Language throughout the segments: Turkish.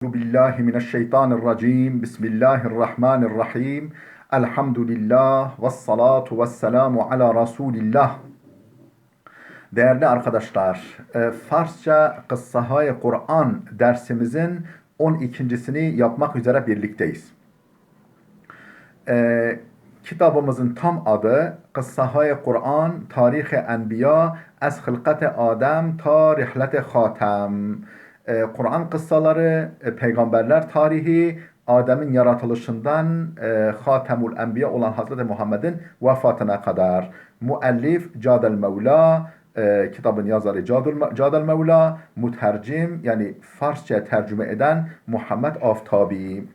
Billahi mineşşeytanirracim. Bismillahirrahmanirrahim. Elhamdülillah ve salatu ve selamu ala Resulillah. Değerli arkadaşlar, Farsça Kıssahâ-i Kur'an dersimizin 12.sini yapmak üzere birlikteyiz. Kitabımızın tam adı Kıssahâ-i Kur'an, Tarih-i Enbiya, Ez Hılkat-i Adem, Ta Rihlet-i Hatem. Kur'an kıssaları, peygamberler tarihi, Adem'in yaratılışından Hatemul Enbiya olan Hazreti Muhammed'in vefatına kadar. Müellif Cadel Mevla, kitabın yazarı Cadel Mevla, mütercim yani Farsça tercüme eden Muhammed Aftabi.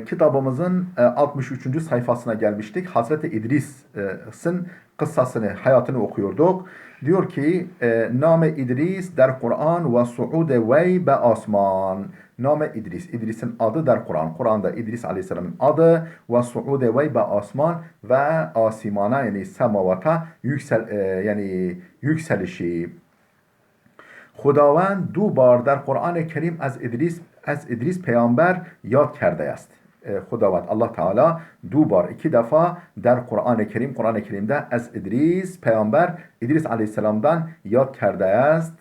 Kitabımızın 63. sayfasına gelmiştik. Hazreti İdris'in kıssasını, hayatını okuyorduk. Diyor ki, Name İdris der Kur'an ve suude vey be asman. Name İdris, İdris'in adı der Kur'an. Kur'an'da İdris Aleyhisselam'ın adı ve suude vey be asman ve asimana yani semavata yani yükselişi. خداوند دو بار در قرآن کریم از ادریس پیامبر یاد کرده است. خداوند Allah Teala دو بار iki defa der Kur'an-ı Kerim'de az İdris peygamber İdris Aleyhisselam'dan yad kerde است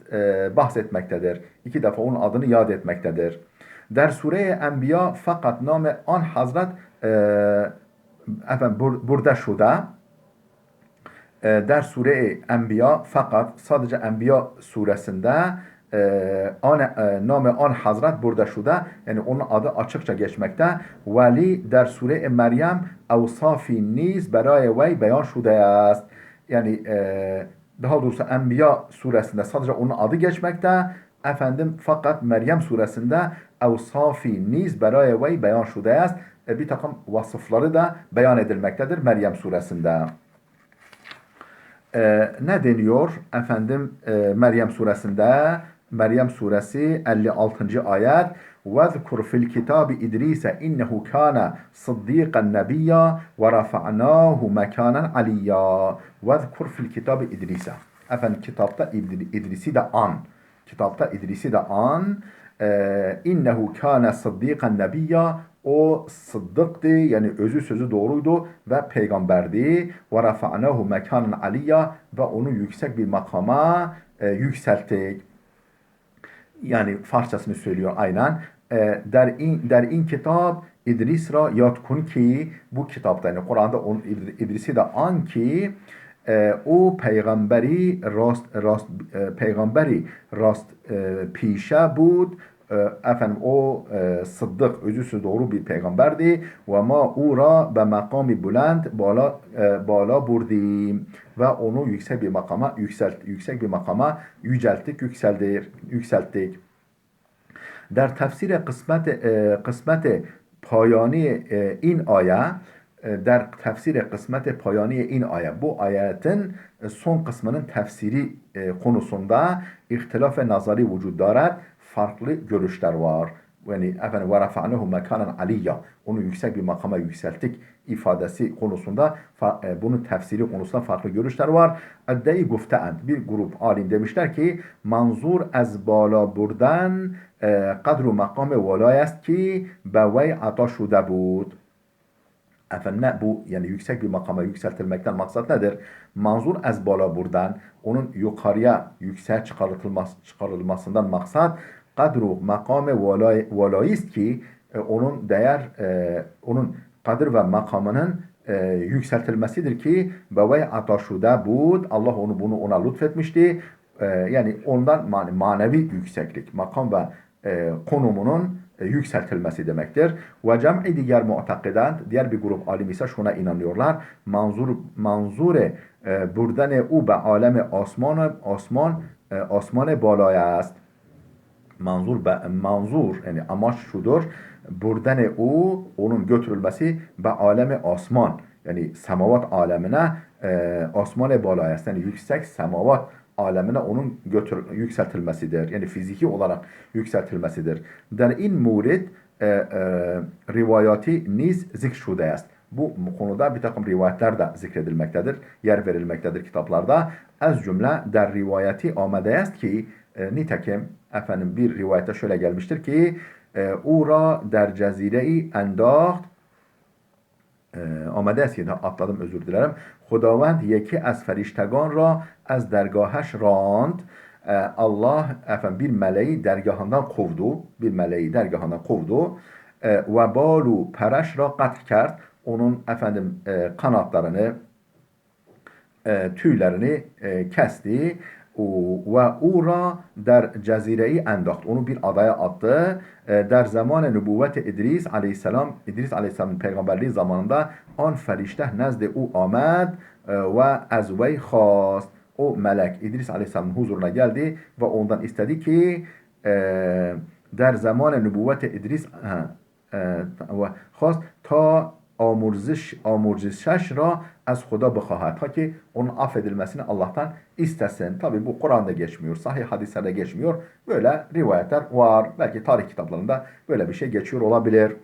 bahsetmektedir. İki defa onun adını yad etmektedir. Der Sure-i Enbiya fakat name an Hazret burada şuda der Sure-i Enbiya fakat sadece Enbiya suresinde name an Hazret burada şuda yani onun adı açıkça geçmekte. Veli der Sure-i Meryem evsafi niz beraya vey beyan şude است. Yani daha doğrusu Enbiya suresinde sadece onun adı geçmekte. Efendim fakat Meryem suresinde evsafi niz beraya vey beyan şude است. Bir takım vasıfları da beyan edilmektedir Meryem suresinde. Ne deniyor? Efendim Meryem suresinde, Meryem suresi 56. ayet وَذْكُرْ فِي الْكِتَابِ إِدْرِيسَ إِنَّهُ كَانَ صِدِّيقًا نَبِيًّا وَرَفَعْنَاهُ مَكَانًا عَلِيًّا وَذْكُرْ فِي الْكِتَابِ إِدْرِيسَ. Efendim kitapta İdris'i de an. Kitapta İdris'i de an. İnnehu kâne sıddîkan nebiyya. O sıddıktı yani özü sözü doğruydu ve peygamberdi. Ve rafa'nahu mekanen aliyya ve onu yüksek bir makama yükselttik. Yani Farsçasını söylüyor aynen. Der in kitap İdris ra yatkun ki bu kitapta yani Kur'an'da İdris'i de an ki o peygamberi rast pişe bud. Efendim o sıddık özüsü doğru bir peygamberdi ve ma ura be makami bulend bala burdim ve onu yüksek bir makama yükselttik. Der tefsir kısmeti payani in aya der tefsir kısmeti payani in aya bu ayetin son kısmının tefsiri konusunda ihtilaf ve nazari vücut darar. Farklı görüşler var. Yani efendim ve rafa'nahu mekanen aliyya onu yüksek bir makama yükselttik ifadesi konusunda bunun tefsiri konusunda farklı görüşler var. Edde-i gufteend bir grup alim demişler ki manzur az bala burdan kadru makam velayest ki bevey ata şude bud. Efendim bu yani yüksek bir makama yükseltilmekten maksat nedir? Manzur az bala buradan onun yukarıya yüksek çıkarılmasından maksat kadru makame velayist ki onun kadir ve makamının yükseltilmesidir ki bevey ataşuda bud Allah bunu ona lütfetmişti. Yani ondan manevi yükseklik, makam ve konumunun yükseltilmesi demektir. Ve cem'i diğer mu'takiden diğer bir grup alim ise şuna inanıyorlar. Manzure burdane u be aleme asman balaya است. Manzur yani amaç şudur. Buradan onun götürülmesi be aleme asman yani semavat alemine asman balaya yani yüksek semavat alemine onun yükseltilmesidir. Yani fiziki olarak yükseltilmesidir. Der in murid rivayati niz zikr şude است. Bu konuda bir takım rivayetler de zikredilmektedir. Yer verilmektedir kitaplarda. Ez cümle der rivayeti amade است ki nitekim efendim bir rivayette şöyle gelmiştir ki او را در جزیره انداخت آمده است که atladım özür dilerim. خداوند یکی از فرشتگان را از درگاهش راند. Allah efendim bir meleği dergahından kovdu. Bir meleği dergahından kovdu. Ve balu peraş ra kat kert. Onun efendim kanatlarını, tüylerini kesti. Ve ura der cezireyi endaht. Onu bir adaya attı. Der zaman nübüvvet İdris aleyhisselam, İdris aleyhisselamın peygamberliği zamanında an ferişte nezde o amed ve az vey khast. O melek İdris aleyhisselamın huzuruna geldi ve ondan istedi ki der zaman nübüvvet İdris ve khast ta آمرزشش را از خدا بخواهد ta ki onun affedilmesini Allah'tan istesin. Tabi bu Kur'an'da geçmiyor, sahih hadislerde geçmiyor. Böyle rivayetler var. Belki tarih kitaplarında böyle bir şey geçiyor olabilir.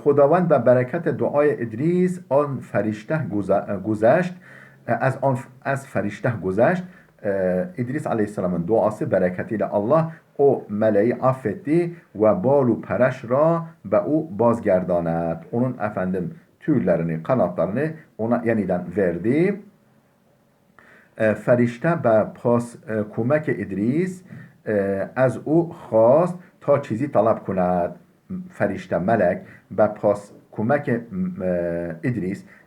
خداوند به برکت دعای ادریس آن فرشته گذشت از فرشته گذشت. İdris Aleyhisselam'ın duası bereketiyle Allah o meleği affetti ve balu peraş ra ve o bazgerdanet. Onun efendim tüylerini, kanatlarını ona yeniden verdi. Ferişte be pas kumek İdris az o خواست تا چیزی طلب کند. Ferişte melek be pas kumek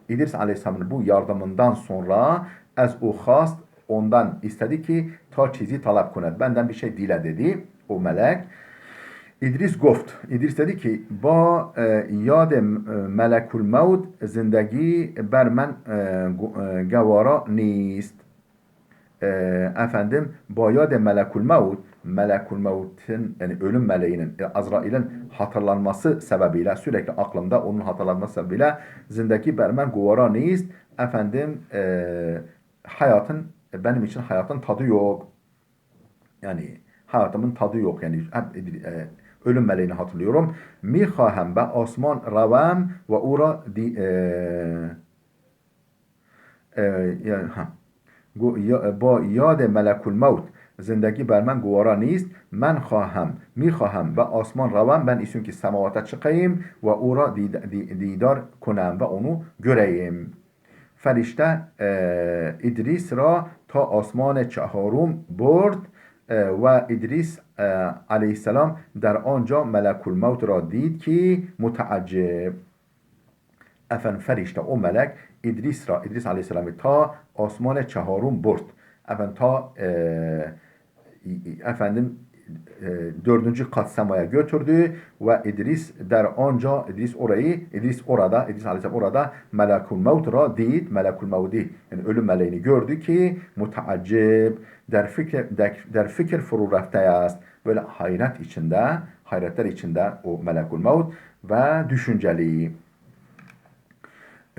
İdris Aleyhisselam'ın bu yardımından sonra az o خواست ondan istedi ki ta çizi talep kunet. Benden bir şey dile dedi o melek. İdris goft. İdris dedi ki ba yad melekul mevt zindagi ber men gavara nist. Efendim ba yad melekul mevt, melekul mevt'in yani ölüm meleğinin Azrail'in hatırlanması sebebiyle sürekli aklımda onun hatırlanması sebebiyle zindagi ber men gavara nist. Efendim hayatın benim için hayatın tadı yok. Yani hayatımın tadı yok. Yani ölüm meleğini hatırlıyorum. Mihahem be asman ravam ve ura با یاد ملک الموت زندگی بر من گوارا نیست من خواهم میخواهم به آسمان روم ben istiyorum ki semavata çıkayım ve ora didar کنم و onu göreyim. فرشته İdris را تا آسمان چهارم برد و İdris aleyhisselam در آنجا ملک الموت را دید که متعجب. Efendim ferişte o melek İdris aleyhisselamı ta آسمان چهارم برد. Efendim ta efendim dördüncü kat semaya götürdü ve İdris Aleyhisselam orada Melekul Mevt ra did, Melekul Mevt'i yani ölüm meleğini gördü ki mutaaccib der fikir furu rafte است. Böyle hayretler içinde o Melekul Mevt ve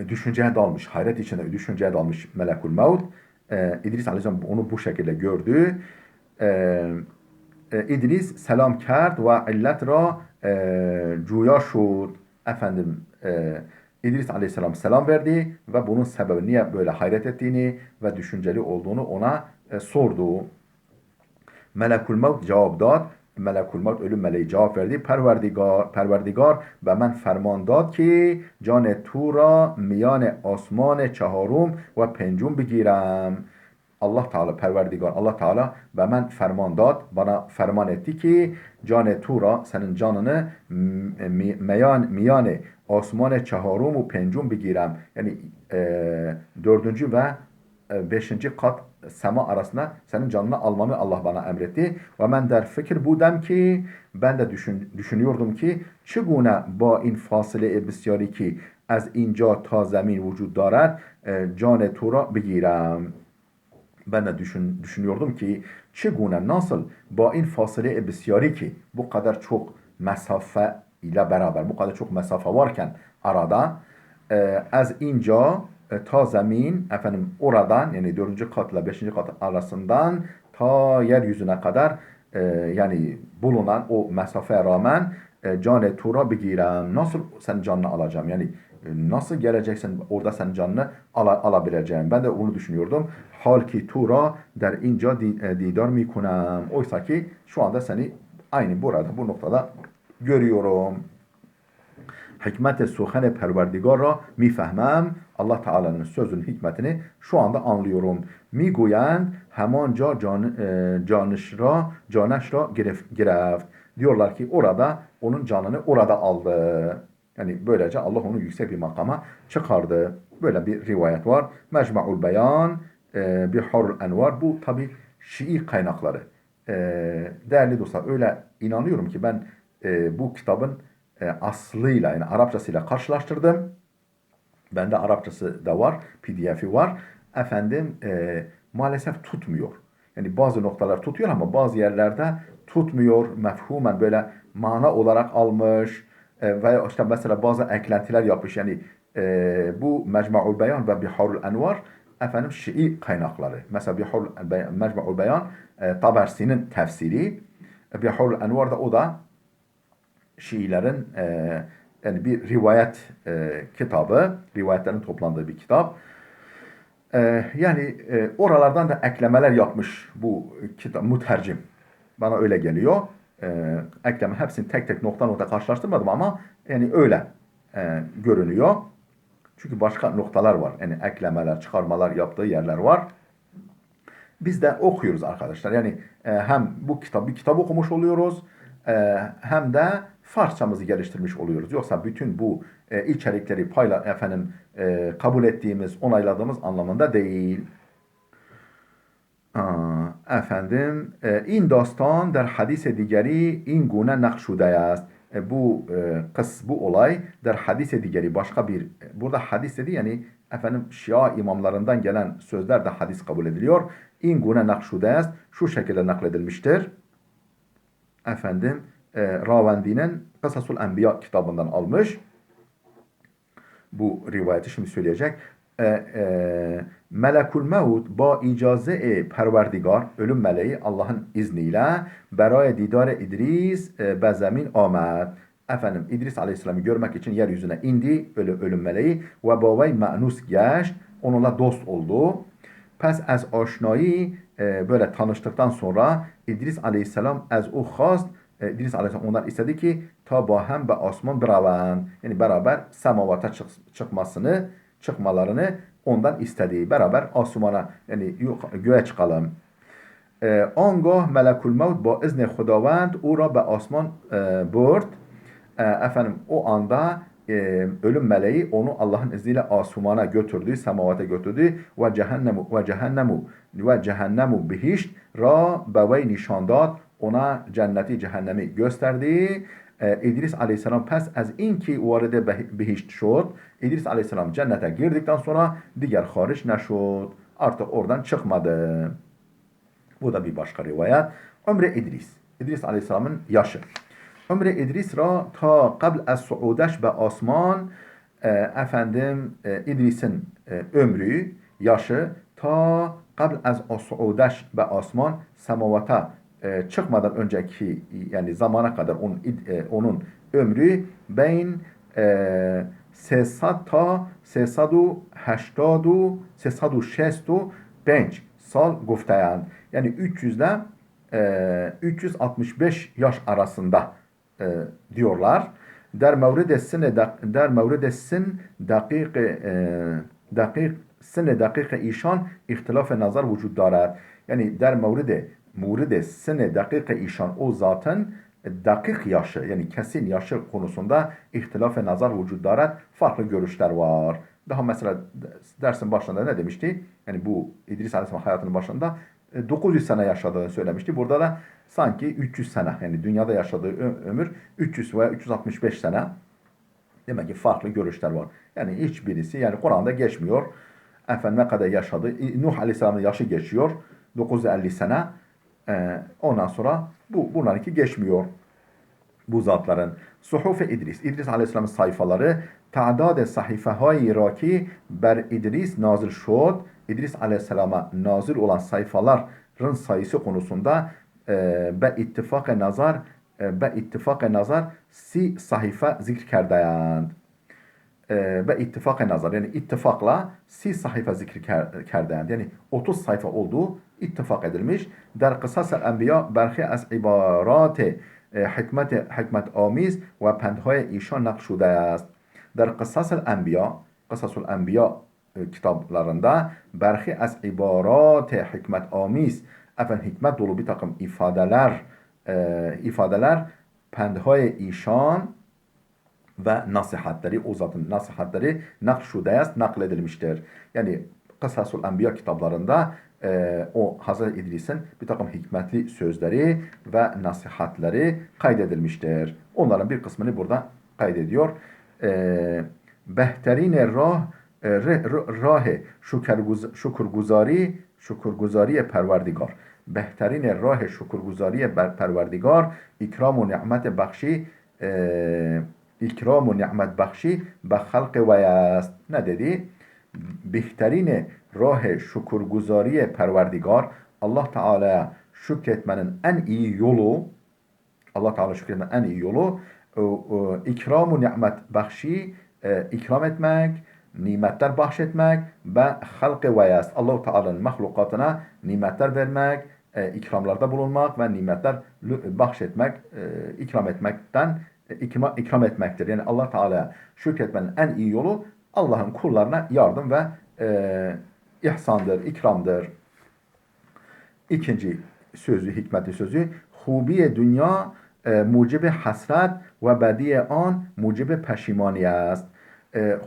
düşünceye dalmış, hayret içinde düşünceye dalmış Melekul Mevt. İdris Aleyhisselam onu bu şekilde gördü. İdris selam کرد ve illet ra cuya şud. Efendim İdris Aleyhisselam selam verdi ve bunun sebebi niye böyle hayret ettiğini ve düşünceli olduğunu ona sordu. Melekul Mevt cevap dad. Melekul Mevt ölüm meleği cevap verdi. Perverdigar به من فرمان داد که جان تو را میان آسمان چهارم و پنجم بگیرم. Allah Teala ve ben bana ferman etti ki cane tura senin canını miyane osmane çaharum pencum bigirem yani dördüncü ve beşinci kat sema arasında senin canını almamı Allah bana emretti ve ben der fikir budem ki ben de düşünüyordum ki çigune ba in fasile besyari ki az inca ta zemin vücut darat cane tura bigirem. Ben de düşünüyordum ki çigune nasıl ba in fasile besyari ki bu kadar çok mesafe ile beraber bu kadar çok mesafe varken arada az inca ta zemin efendim oradan yani 4. katla 5. kat arasından ta yeryüzüne kadar yani bulunan o mesafeye rağmen cane tura bigirem nasıl senin canını alacağım yani nasıl geleceksin orada senin canını alabileceğin. Ben de onu düşünüyordum. Halki tura der inca didar mikunam. Oysa ki şu anda seni aynı burada bu noktada görüyorum. Hikmet-i suhen perverdigar ra mifehmem. Allah Teala'nın sözünün hikmetini şu anda anlıyorum. Miguyend hemanca canış ra gireft. Diyorlar ki orada onun canını orada aldı. Yani böylece Allah onu yüksek bir makama çıkardı. Böyle bir rivayet var. Mecmu'ul Beyan, Biharul Envar. Bu tabi Şii kaynakları. Değerli dostlar öyle inanıyorum ki ben bu kitabın aslıyla yani Arapçasıyla karşılaştırdım. Bende Arapçası da var, PDF'i var. Efendim maalesef tutmuyor. Yani bazı noktalar tutuyor ama bazı yerlerde tutmuyor. Mefhumen böyle mana olarak almış. Veya işte mesela bazı eklentiler yapmış. Yani bu Mecmu'ul Beyan ve Biharul Envar efendim Şii kaynakları. Mesela Mecmu'ul Beyan Tabersi'nin tefsiri. Biharul Envar da o da Şiilerin yani bir rivayet kitabı, rivayetlerin toplandığı bir kitap. Yani oralardan da eklemeler yapmış bu kitap, mütercim. Bana öyle geliyor. Ekleme hepsini tek tek nokta nokta karşılaştırmadım ama yani öyle görünüyor. Çünkü başka noktalar var. Yani eklemeler, çıkarmalar yaptığı yerler var. Biz de okuyoruz arkadaşlar. Yani hem bu bir kitap okumuş oluyoruz hem de Farsçamızı geliştirmiş oluyoruz. Yoksa bütün bu içerikleri kabul ettiğimiz, onayladığımız anlamında değil. Efendim این داستان در حدیث دیگری این گونه نقل شده است. Bu olay der hadise digeri başka bir burada hadis dedi yani efendim Şia imamlarından gelen sözler de hadis kabul ediliyor. İn gune nakşudes şu şekilde nakledilmiştir. Efendim Ravendi'nin Kısasul Enbiya kitabından almış. Bu rivayeti şimdi söyleyecek. Melekul Mevt ba icaze perverdigar ölüm meleği Allah'ın izniyle beraya didar İdris be zemin amed. Efendim İdris Aleyhisselam'ı görmek için yeryüzüne indi ölüm meleği ve bavay ma'nus geçt onunla dost oldu. Pes az aşnayı böyle tanıştıktan sonra İdris Aleyhisselam az o hast İdris Aleyhisselam ondan istedi ki ta bahem be asman beraber yani beraber semavata çıkmalarını ondan istedi. Beraber asmana yani göğe çıkalım. Angah melekul mevt ba izni Xudavand o ra be asman burd. Efendim o anda ölüm meleği onu Allah'ın izniyle asumana götürdü, semavata götürdü ve cehennemu bihişt ra bevey nişandat ona cenneti cehennemi gösterdi. İdris Aleyhisselam pes az inki varide bihişt şod. İdris Aleyhisselam cennete girdikten sonra diğer hariç neşod. Artık oradan çıkmadı. Bu da bir başka rivayet. Ömre İdris. İdris Aleyhisselam'ın yaşı. Ömre İdris ra ta qabl az suudeş be asman İdris'in ömrü, yaşı ta qabl az suudeş be asman semavata çıkmadan önceki yani zamana kadar onun ömrü beyn 300 ta 365 sal gufteyan yani 300 ile 365 yaş arasında diyorlar. Der mevrid sin dakik işan ihtilaf nazar vücut darar. Yani der mevrid sin dakik işan o zaten dakik yaşı yani kesin yaşı konusunda ihtilaf nazar vücut darar. Farklı görüşler var. Daha mesela dersin başında ne demişti? Yani bu İdris Aleyhisselam hayatının başında 900 sene yaşadığını söylemişti. Burada da sanki 300 sene yani dünyada yaşadığı ömür 300 veya 365 sene. Demek ki farklı görüşler var. Yani hiçbirisi yani Kur'an'da geçmiyor. Efendim ne kadar yaşadı? Nuh Aleyhisselam'ın yaşı geçiyor. 950 sene. Ondan sonra bunlarınki geçmiyor. Bu zatların. Suhuf-i İdris. İdris Aleyhisselam'ın sayfaları ta'dad-ı sahife-hay raki ber İdris nazil şod. İdris Aleyhisselam'a nazil olan sayfaların sayısı konusunda be ittifak nazar si sahife zikr kerdeyand. ve ittifak nazar, yani ittifakla 30 sayfa zikri kerdend, yani 30 sayfa olduğu ittifak edilmiş. Der kısas-ı enbiya berhi az ibarat hikmet amiz ve pendهای ایشان نقشوده است. Der kısas-ı enbiya, kısas-ı enbiya kitaplarında berhi az ibarat hikmet amiz, efendim hikmet dolu bir takım ifadeler pendهای ایشان ve nasihatleri, o zatın nasihatleri nakşudayaz nakledilmiştir. Yani Kısasul Enbiya kitaplarında o Hazreti İdris'in bir takım hikmetli sözleri ve nasihatleri kaydedilmiştir. Onların bir kısmını burada kaydediyor. Behterine rah şükürguzari perverdigar. Behterine rah şükürguzari perverdigar ikram و نعمت بخشی ikram و nimet bakşi be halk ve yast. Ne dedi? Bihterine rah şükürguzariye perverdigar, Allah Teala'ya şükretmenin en iyi yolu, Allah Teala şükretmenin en iyi yolu ikram و nimet bakşi, ikram etmek, nimetler bahşetmek ve halk ve yast. Allah Teala'nın mahlukatına nimetler vermek, ikramlarda bulunmak ve nimetler bahşetmek, ikram etmekten ikram etmektir. Yani Allah Teala'ya şükretmenin en iyi yolu Allah'ın kullarına yardım ve ihsandır, ikramdır. İkinci sözü, hikmetli sözü, hubiye dünya mucibi hasret ve bediye an mucibi peşimani است.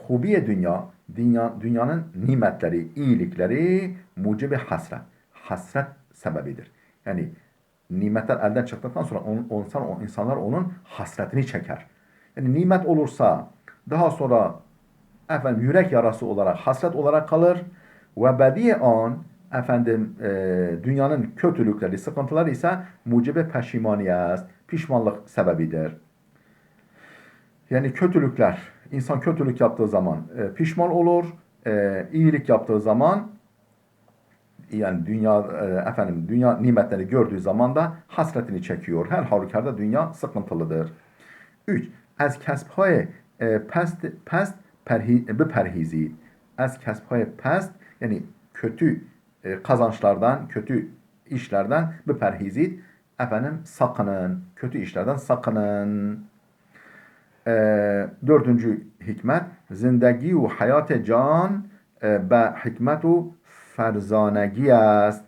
Hubiye dünyanın nimetleri, iyilikleri mucibi hasret. Hasret sebebidir. Yani nimetler elden çıktıktan sonra insanlar onun hasretini çeker. Yani nimet olursa daha sonra efendim yürek yarası olarak, hasret olarak kalır ve bediye an efendim dünyanın kötülükleri, sıkıntıları ise mucibe peşimaniyet, pişmanlık sebebidir. Yani kötülükler, insan kötülük yaptığı zaman pişman olur, iyilik yaptığı zaman yani dünya nimetleri gördüğü zaman da hasretini çekiyor. Her halükarda dünya sıkıntılıdır. 3. Az kasbهای pest بپرهیزید. Az kasbهای pest, yani kötü kazançlardan, kötü işlerden بپرهیزید. Sakının. Kötü işlerden sakının. Dördüncü hikmet. Zindagi ve hayat can be hikmetu فرزانگی است.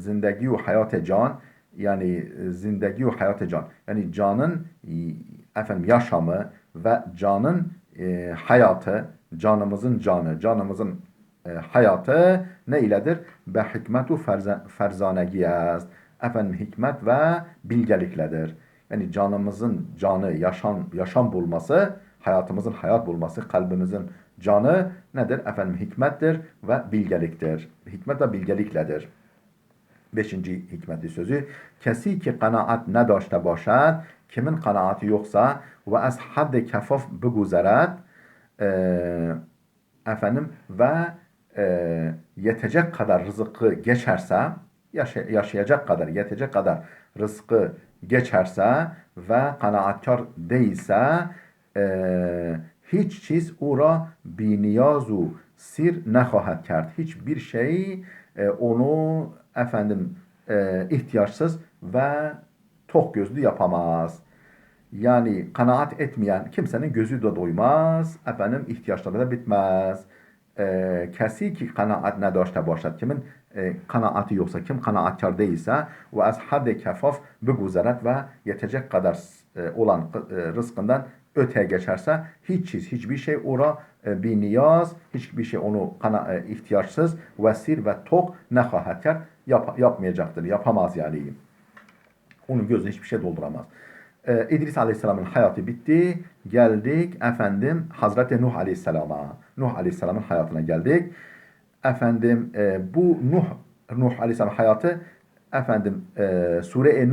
زندگی و حیات جان yani zindagi ve hayat can, yani canın yaşamı ve canın hayatı, canımızın canı, canımızın hayatı ne iledir? Be hikmetu ferzanegi است. Hikmet ve bilgelikledir. Yani canımızın canı, yaşam bulması, hayatımızın hayat bulması, kalbimizin canı nedir? Hikmettir ve bilgeliktir. Hikmet ve bilgelikledir. Beşinci hikmetli sözü. Kesi ki kanaat nedاشته باشد, kimin kanaati yoksa ve az hadd kefaf buguzeret, ve yetecek kadar rızkı geçerse, yaşayacak kadar, yetecek kadar rızkı geçerse ve kanaatkar değilse, hiç çiz o ra biniyazu sir nehvahet kerd. Hiçbir şey onu ihtiyaçsız ve tok gözlü yapamaz. Yani kanaat etmeyen kimsenin gözü de doymaz, ihtiyaçları da bitmez. Kesi ki kanaat nedاشته باشد, kimin kanaati yoksa, kim kanaatkar değilse ve az hadde kefaf buguzeret ve yetecek kadar olan rızkından öteye geçerse hiçbir şey ora bir niyaz, hiçbir şey onu ihtiyaçsız, vesir ve tok nehahetkar yapmayacaktır, yapamaz yani. Onun gözüne hiçbir şey dolduramaz. İdris Aleyhisselam'ın hayatı bitti. Geldik Hazreti Nuh Aleyhisselam'a. Nuh Aleyhisselam'ın hayatına geldik. Bu Nuh Aleyhisselam'ın hayatı Sure-i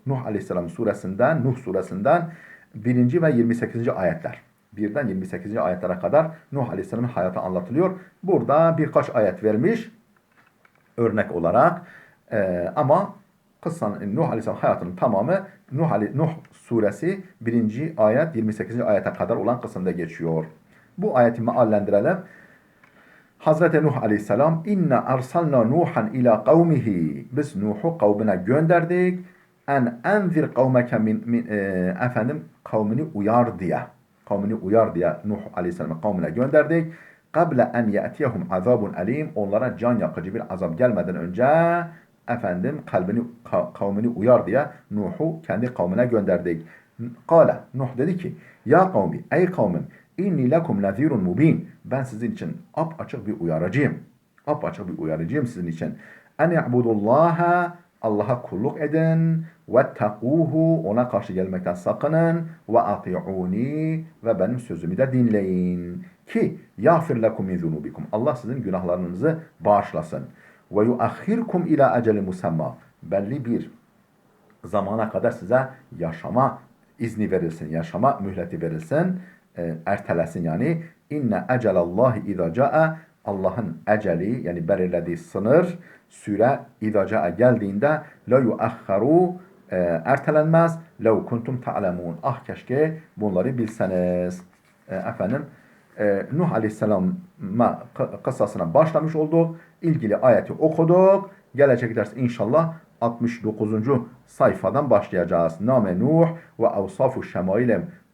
Nuh Aleyhisselam suresinden, Nuh suresinden 1. ve 28. ayetler. 1'den 28. ayetlere kadar Nuh Aleyhisselam'ın hayatı anlatılıyor. Burada birkaç ayet vermiş örnek olarak. Ama Nuh Aleyhisselam hayatının tamamı Nuh suresi 1. ayet 28. ayete kadar olan kısımda geçiyor. Bu ayeti meallendirelim. Hazreti Nuh Aleyhisselam inna arsalna Nuhan ila kavmihi, biz Nuh'u kavmine gönderdik. En enzir kavmeke efendim kavmini uyar diye. Kavmini uyar diye Nuh Aleyhisselam'ı kavmine gönderdik. Kable en ye'tiyehum azabun alim, onlara can yakıcı bir azap gelmeden önce efendim kavmini uyar diye Nuh'u kendi kavmine gönderdik. Kale, Nuh dedi ki ya kavmi, ey kavmim, inni lekum nazirun mubin, ben sizin için apaçık bir uyarıcıyım. Apaçık bir uyarıcıyım sizin için. En i'budullaha, Allah'a kulluk edin, vettekuhu, ona karşı gelmekten sakının, ve ati'uni, ve benim sözümü de dinleyin. Ki yağfir lekum min zunubikum, Allah sizin günahlarınızı bağışlasın. Ve yuahhirkum ila eceli musamma, belli bir zamana kadar size yaşama izni verilsin, yaşama mühleti verilsin, ertelesin yani. İnne ecelallahi izâ câe, Allah'ın eceli yani belirlediği sınır, süre izâ câe geldiğinde la yuahharu, ertelenmez. Lev kuntum ta'lemun, ah keşke bunları bilseniz. Efendim Nuh Aleyhisselam'a kıssasına başlamış olduk. İlgili ayeti okuduk. Gelecek ders inşallah 69. sayfadan başlayacağız. Name Nuh ve avsafu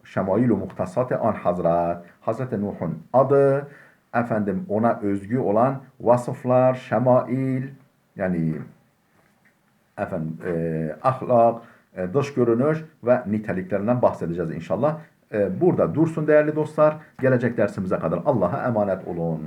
şemailu muhtasatı an Hazret. Hazreti Nuh'un adı, efendim ona özgü olan vasıflar, şemail, yani efendim ahlak, dış görünüş ve niteliklerinden bahsedeceğiz inşallah. Burada dursun değerli dostlar. Gelecek dersimize kadar Allah'a emanet olun.